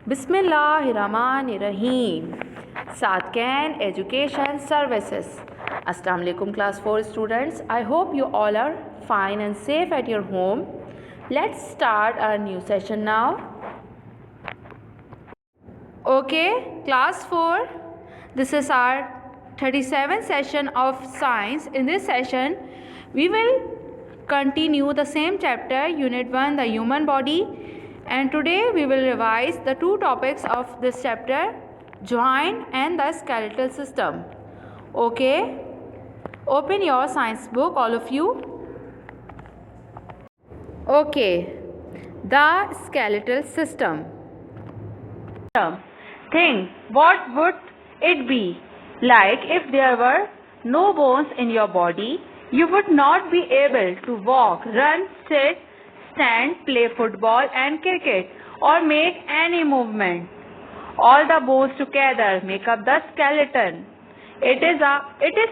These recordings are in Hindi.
Bismillahirrahmanirrahim. Sadkan Education Services. Assalamu alaikum class 4 students. I hope you all are fine and safe at your home. Let's start our new session now. Okay, class 4. This is our 37th session of science. In this session, we will continue the same chapter, Unit 1, the human body. And today we will revise the two topics of this chapter, joint and the skeletal system. Okay, open your science book, all of you. Okay, the skeletal system. Think, what would it be like if there were no bones in your body? You would not be able to walk, run, sit, stand, play football and cricket, or make any movement. All the bones together make up the skeleton. It is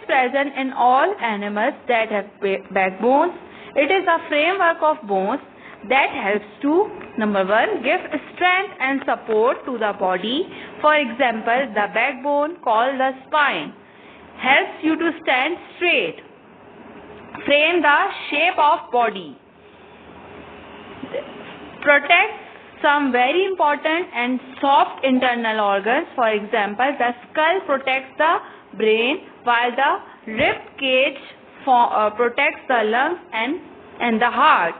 present in all animals that have backbones. It is a framework of bones that helps to, number 1, give strength and support to the body. For example, the backbone, called the spine, helps you to stand straight, frame the shape of body, protects some very important and soft internal organs. For example, the skull protects the brain, while the rib cage protects the lungs and the heart.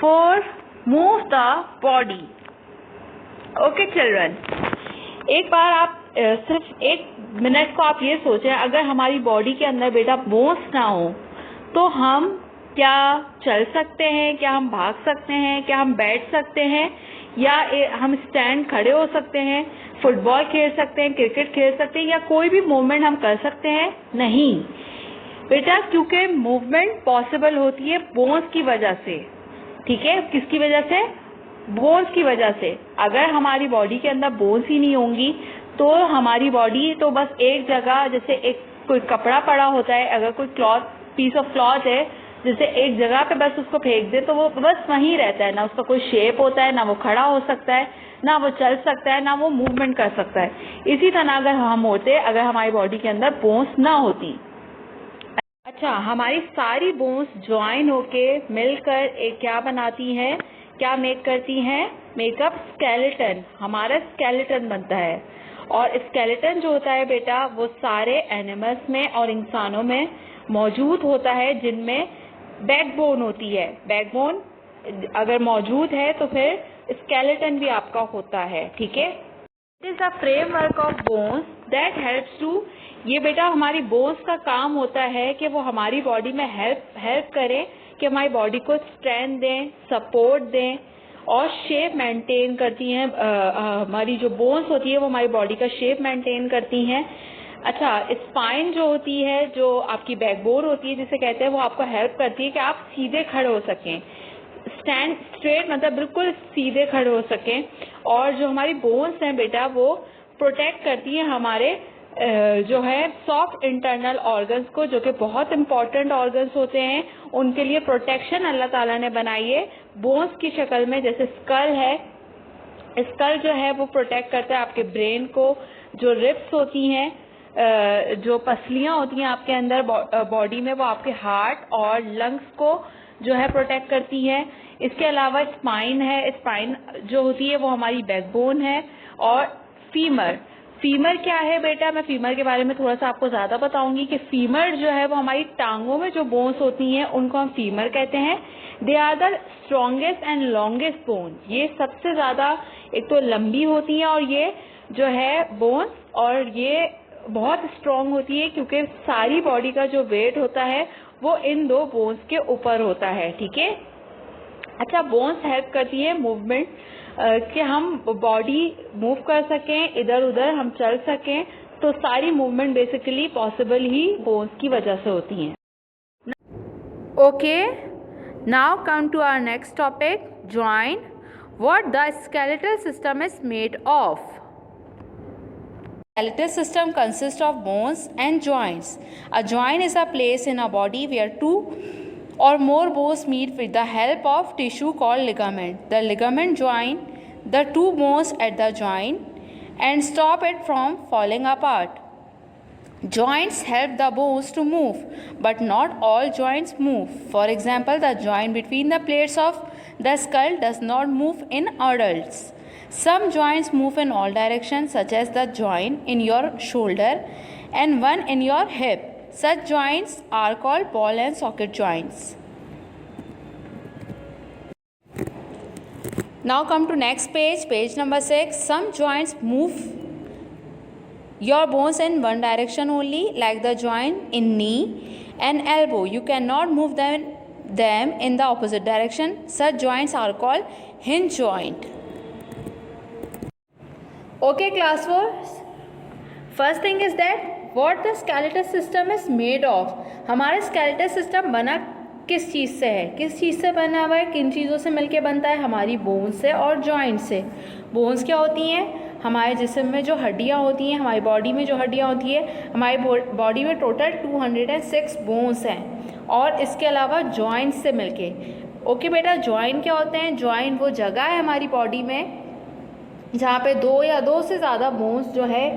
4. Move the body. Okay children, एक बार आप सिर्फ 1 मिनट को आप ये सोचें, अगर हमारी बॉडी के अंदर बेटा बोन्स ना हो तो हम क्या चल सकते हैं, क्या हम भाग सकते हैं, क्या हम बैठ सकते हैं, या हम स्टैंड खड़े हो सकते हैं, फुटबॉल खेल सकते हैं, क्रिकेट खेल सकते हैं, या कोई भी मूवमेंट हम कर सकते हैं? नहीं बेटा, क्योंकि मूवमेंट पॉसिबल होती है बोन्स की वजह से. ठीक है, किसकी वजह से? बोन्स की वजह से. अगर हमारी बॉडी के अंदर बोन्स ही नहीं होंगी तो हमारी बॉडी तो बस एक जगह, जैसे एक कोई कपड़ा पड़ा होता है, अगर कोई पीस ऑफ क्लॉथ है, जैसे एक जगह पे बस उसको फेंक दे तो वो बस वहीं रहता है, ना उसका कोई शेप होता है, ना वो खड़ा हो सकता है, ना वो चल सकता है, ना वो मूवमेंट कर सकता है. इसी तरह अगर हम होते, अगर हमारी बॉडी के अंदर बोन्स ना होती. अच्छा, हमारी सारी बोन्स ज्वाइन होके मिलकर एक क्या बनाती हैं, क्या मेक करती हैं? Makeup skeleton. हमारा स्केलेटन बनता है. और स्केलेटन जो होता है बेटा, वो सारे एनिमल्स में और इंसानों में मौजूद होता है, जिनमें बैकबोन होती है. बैकबोन अगर मौजूद है तो फिर स्केलेटन भी आपका होता है. ठीक है, it is a framework of bones that helps to. ये बेटा हमारी बोन्स का काम होता है कि वो हमारी बॉडी में हेल्प करें, कि हमारी बॉडी को स्ट्रेंथ दें, सपोर्ट दें और शेप मेंटेन करती हैं. हमारी जो बोन्स होती है वो हमारी बॉडी का शेप मेंटेन करती हैं. अच्छा, स्पाइन जो होती है, जो आपकी बैकबोन होती है जिसे कहते हैं, वो आपको हेल्प करती है कि आप सीधे खड़े हो सकें, स्टैंड स्ट्रेट, मतलब बिल्कुल सीधे खड़े हो सकें. और जो हमारी बोन्स हैं बेटा, वो प्रोटेक्ट करती हैं हमारे जो है सॉफ्ट इंटरनल ऑर्गन्स को, जो कि बहुत इंपॉर्टेंट ऑर्गन्स होते हैं. उनके लिए प्रोटेक्शन अल्लाह ताला ने बनाई है बोन्स की शक्ल में. जैसे स्कल है, स्कल जो है वो प्रोटेक्ट करता है आपके ब्रेन को. जो रिब्स होती हैं, जो पसलियां होती हैं आपके अंदर बॉडी में, वो आपके हार्ट और लंग्स को जो है प्रोटेक्ट करती हैं. इसके अलावा स्पाइन है. स्पाइन जो होती है वो हमारी बैकबोन है. और फीमर. फीमर क्या है बेटा? मैं फीमर के बारे में थोड़ा सा आपको ज्यादा बताऊंगी कि फीमर जो है वो हमारी टांगों में जो बोन्स होती हैं उनको हम फीमर कहते हैं. They are the strongest and longest bone. ये सबसे ज्यादा एक तो लंबी होती हैं और ये जो है बोन्स, और ये बहुत स्ट्रॉन्ग होती है क्योंकि सारी बॉडी का जो वेट होता है वो इन 2 बोन्स के ऊपर होता है. ठीक है. अच्छा, बोन्स हेल्प करती है मूवमेंट, कि हम बॉडी मूव कर सकें, इधर उधर हम चल सकें. तो सारी मूवमेंट बेसिकली पॉसिबल ही बोन्स की वजह से होती हैं. Okay, now come to our next topic, joint. What the skeletal system is made of. Skeletal system consists of bones and joints. A joint is a place in a body where 2 or more bones meet with the help of tissue called ligament. The ligament join the two bones at the joint and stop it from falling apart. Joints help the bones to move, but not all joints move. For example, the joint between the plates of the skull does not move in adults. Some joints move in all directions, such as the joint in your shoulder and one in your hip. Such joints are called ball and socket joints. Now come to next page, page number 6. Some joints move your bones in one direction only, like the joint in knee and elbow. You cannot move them in the opposite direction. Such joints are called hinge joint. Okay, class 4. First thing is that what the skeletal system is made of. हमारा skeletal system बना किस चीज़ से है, किस चीज़ से बना हुआ है, किन चीज़ों से मिलके बनता है, हमारी बोन्स से और जॉइंट से. बोन्स क्या होती हैं, हमारे जिस्म में जो हड्डियाँ होती हैं, हमारी बॉडी में जो हड्डियाँ होती है, हमारी बॉडी में टोटल 206 बोन्स हैं और इसके अलावा जॉइंट से मिलके. ओके बेटा, जॉइंट क्या होते हैं. जॉइंट वो जगह है हमारी बॉडी में जहाँ पे दो या दो से ज़्यादा बोन्स जो है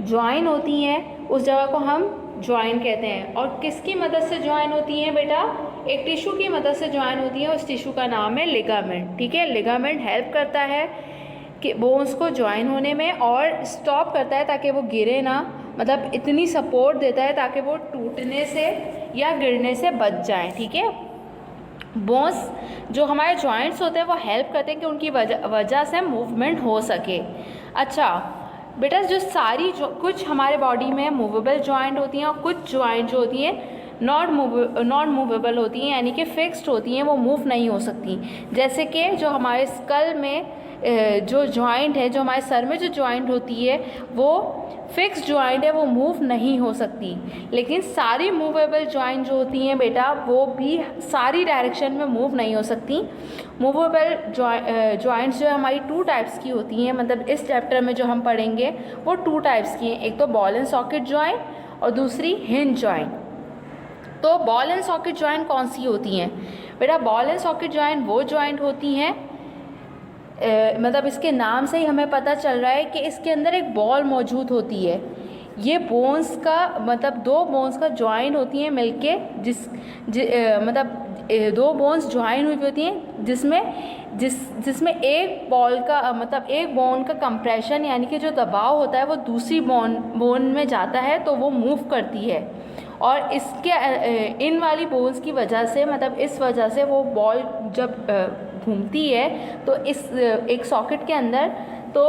जॉइन होती हैं, उस जगह को हम जॉइन कहते हैं. और किसकी मदद से जॉइन होती हैं बेटा, एक टिश्यू की मदद से जॉइन होती है. उस टिश्यू का नाम है लिगामेंट. ठीक है, लिगामेंट हेल्प करता है कि बोन्स को जॉइन होने में और स्टॉप करता है ताकि वो गिरे ना, मतलब इतनी सपोर्ट देता है ताकि वो टूटने से या गिरने से बच जाए. ठीक है, बोन्स जो हमारे जॉइंट्स होते हैं वो हेल्प करते हैं कि उनकी वजह से मूवमेंट हो सके. अच्छा बेटा, जो सारी कुछ हमारे बॉडी में मूवेबल जॉइंट होती हैं और कुछ जॉइंट जो होती हैं नॉन मूवेबल होती हैं, यानी कि फिक्स्ड होती हैं, वो मूव नहीं हो सकती. जैसे कि जो हमारे स्कल में जो जॉइंट है, जो हमारे सर में जो जॉइंट होती है वो फिक्स जॉइंट है, वो मूव नहीं हो सकती. लेकिन सारी मूवेबल जॉइंट जो होती हैं बेटा वो भी सारी डायरेक्शन में मूव नहीं हो सकती. मूवेबल जॉइंट्स जो है हमारी 2 टाइप्स की होती हैं, मतलब इस चैप्टर में जो हम पढ़ेंगे वो 2 टाइप्स की हैं. एक तो बॉल एंड सॉकेट जॉइंट और दूसरी हिंज जॉइंट. तो बॉल एंड सॉकेट जॉइंट कौन सी होती हैं बेटा. बॉल एंड सॉकेट जॉइंट वो जॉइंट होती हैं, मतलब इसके नाम से ही हमें पता चल रहा है कि इसके अंदर एक बॉल मौजूद होती है. ये बोन्स का मतलब 2 बोन्स का जॉइन होती हैं मिलके, मतलब 2 बोन्स जॉइन हुई होती हैं जिसमें एक बॉल का मतलब एक बोन का कंप्रेशन यानी कि जो दबाव होता है वो दूसरी बोन में जाता है तो वो मूव करती है. और इसके इन वाली बोन्स की वजह से, मतलब इस वजह से वो बॉल जब घूमती है तो इस एक सॉकेट के अंदर, तो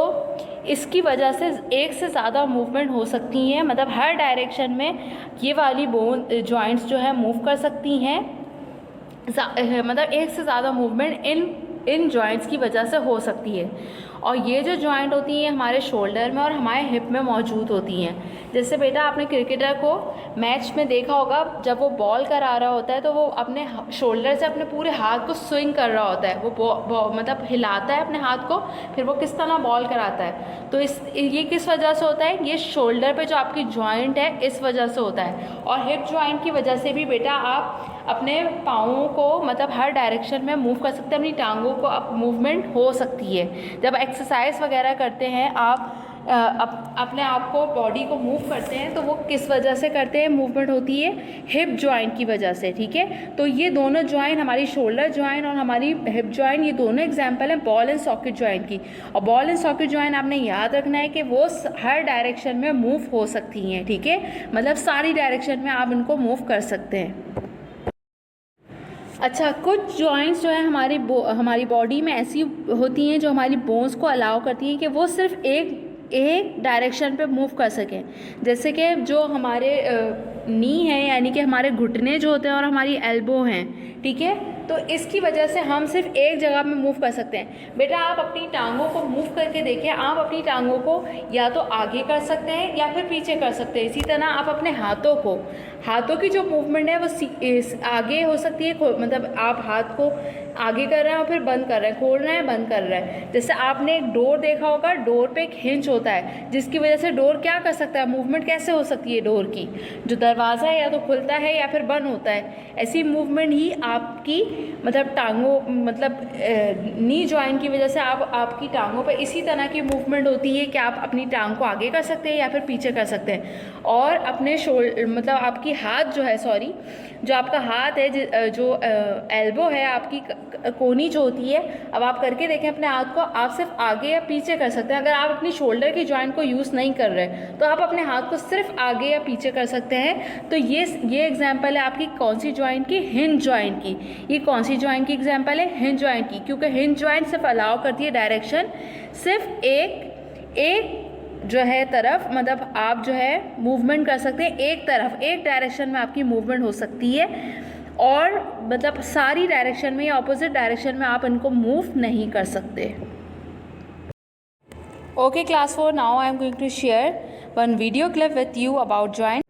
इसकी वजह से एक से ज़्यादा मूवमेंट हो सकती हैं. मतलब हर डायरेक्शन में ये वाली बोन जॉइंट्स जो है मूव कर सकती हैं. मतलब एक से ज़्यादा मूवमेंट इन जॉइंट्स की वजह से हो सकती है. और ये जो जॉइंट होती हैं हमारे शोल्डर में और हमारे हिप में मौजूद होती हैं. जैसे बेटा आपने क्रिकेटर को मैच में देखा होगा, जब वो बॉल करा रहा होता है तो वो अपने शोल्डर से अपने पूरे हाथ को स्विंग कर रहा होता है, वो मतलब हिलाता है अपने हाथ को, फिर वो किस तरह बॉल कराता है. तो ये किस वजह से होता है, ये शोल्डर पे जो आपकी जॉइंट है इस वजह से होता है. और हिप जॉइंट की वजह से भी बेटा आप अपने पाँवों को मतलब हर डायरेक्शन में मूव कर सकते हैं, अपनी टांगों को अप मूवमेंट हो सकती है. जब एक्सरसाइज वगैरह करते हैं आप अपने आप को बॉडी को मूव करते हैं तो वो किस वजह से करते हैं, मूवमेंट होती है हिप जॉइंट की वजह से. ठीक है, तो ये दोनों जॉइंट, हमारी शोल्डर जॉइंट और हमारी हिप जॉइंट, ये दोनों एग्जांपल हैं बॉल एंड सॉकेट जॉइंट की. और बॉल एंड सॉकेट जॉइंट आपने याद रखना है कि वो हर डायरेक्शन में मूव हो सकती हैं. ठीक है, मतलब सारी डायरेक्शन में आप इनको मूव कर सकते हैं. अच्छा, कुछ जॉइंट्स जो है हमारी बॉडी में ऐसी होती हैं जो हमारी बोन्स को अलाउ करती हैं कि वो सिर्फ एक डायरेक्शन पे मूव कर सकें. जैसे कि जो हमारे नी है यानी कि हमारे घुटने जो होते हैं और हमारी एल्बो हैं. ठीक है, तो इसकी वजह से हम सिर्फ एक जगह में मूव कर सकते हैं. बेटा आप अपनी टांगों को मूव करके देखिए, आप अपनी टांगों को या तो आगे कर सकते हैं या फिर पीछे कर सकते हैं. इसी तरह आप अपने हाथों की जो मूवमेंट है वो आगे हो सकती है, मतलब आप हाथ को आगे कर रहे हैं और फिर बंद कर रहे हैं, खोल रहे हैं बंद कर रहे हैं. जैसे आपने एक डोर देखा होगा, डोर पे एक हिंज होता है जिसकी वजह से डोर क्या कर सकता है, मूवमेंट कैसे हो सकती है डोर की, जो दरवाज़ा है या तो खुलता है या फिर बंद होता है. ऐसी मूवमेंट ही आपकी मतलब टांगों मतलब नी जॉइंट की वजह से आपकी टांगों पे इसी तरह की मूवमेंट होती है कि आप अपनी टांग को आगे कर सकते हैं या फिर पीछे कर सकते हैं। और अपने मतलब आपकी हाथ जो है जो आपका हाथ है, जो एल्बो है आपकी कोनी जो होती है, अब आप करके देखें अपने हाथ को, आप सिर्फ आगे या पीछे कर सकते हैं। अगर आप अपनी शोल्डर की जॉइंट को यूज़ नहीं कर रहे तो आप अपने हाथ को सिर्फ आगे या पीछे कर सकते हैं। तो ये एग्जांपल है आपकी कौन सी जॉइंट की? हिंज जॉइंट की। ये कौन सी जॉइंट की एग्जांपल है? हिंज जॉइंट की, क्योंकि हिंज जॉइंट सिर्फ अलाउ करती है डायरेक्शन सिर्फ एक जो है तरफ, मतलब आप जो है मूवमेंट कर सकते हैं एक तरफ, एक डायरेक्शन में आपकी मूवमेंट हो सकती है, और मतलब सारी डायरेक्शन में या ऑपोजिट डायरेक्शन में आप इनको मूव नहीं कर सकते। Okay class 4, now I am going to share one video clip with you about joint.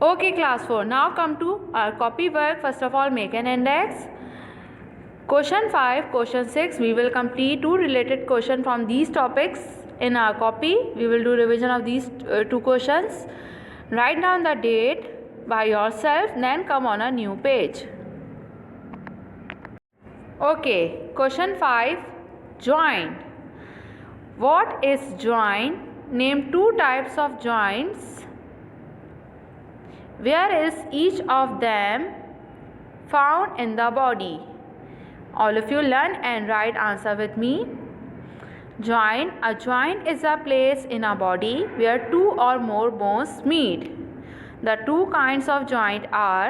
Okay class 4, now come to our copy work. First of all, make an index. Question 5, question 6, we will complete 2 related questions from these topics in our copy. We will do revision of these 2 questions. Write down the date by yourself, then come on a new page. Okay, question 5, joint. What is joint? Name 2 types of joints. Where is each of them found in the body? All of you learn and write answer with me. Joint. A joint is a place in a body where 2 or more bones meet. The 2 kinds of joint are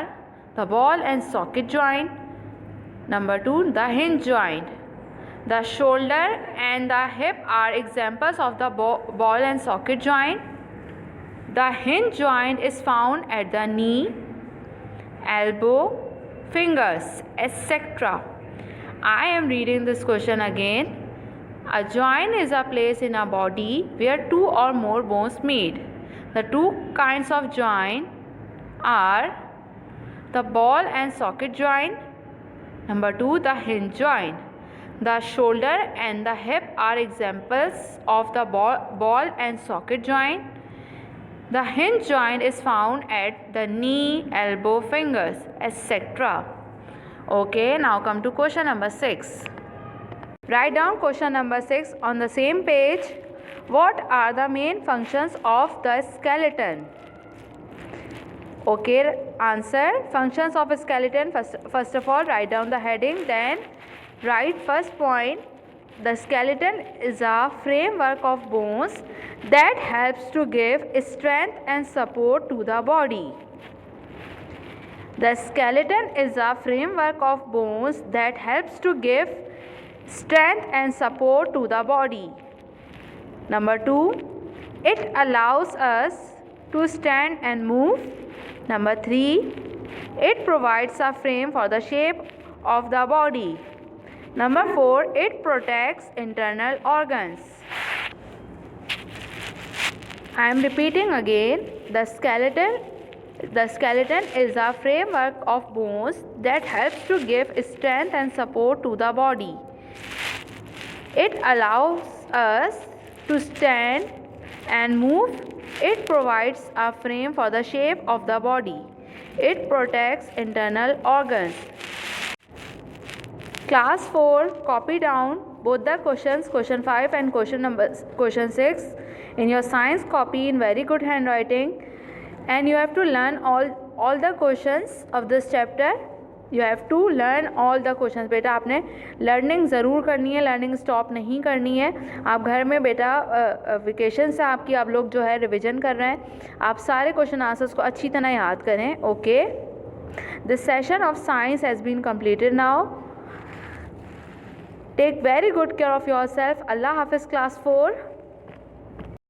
the ball and socket joint. Number 2, the hinge joint. The shoulder and the hip are examples of the ball and socket joint. The hinge joint is found at the knee, elbow, fingers, etc. I am reading this question again. A joint is a place in a body where 2 or more bones meet. The 2 kinds of joint are the ball and socket joint. Number 2, the hinge joint. The shoulder and the hip are examples of the ball and socket joint. The hinge joint is found at the knee, elbow, fingers, etc. Okay, now come to question number 6. Write down question number 6 on the same page. What are the main functions of the skeleton? Okay, answer. Functions of a skeleton. First of all, write down the heading. Then write first point. The skeleton is a framework of bones that helps to give strength and support to the body. The skeleton is a framework of bones that helps to give strength and support to the body. Number 2, it allows us to stand and move. Number 3, it provides a frame for the shape of the body. Number 4, it protects internal organs. I am repeating again. The skeleton is a framework of bones that helps to give strength and support to the body. It allows us to stand and move. It provides a frame for the shape of the body. It protects internal organs. Class 4, copy down both the questions, question 5 and question 6 in your science copy in very good handwriting, and you have to learn all the questions of this chapter. You have to learn all the questions. बेटा आपने लर्निंग ज़रूर करनी है, लर्निंग स्टॉप नहीं करनी है। आप घर में बेटा वेकेशन से आप लोग जो है रिविज़न कर रहे हैं, आप सारे क्वेश्चन आंसर्स को अच्छी तरह याद करें। Okay, this session of science has been completed now. Take very good care of yourself. Allah Hafiz class 4.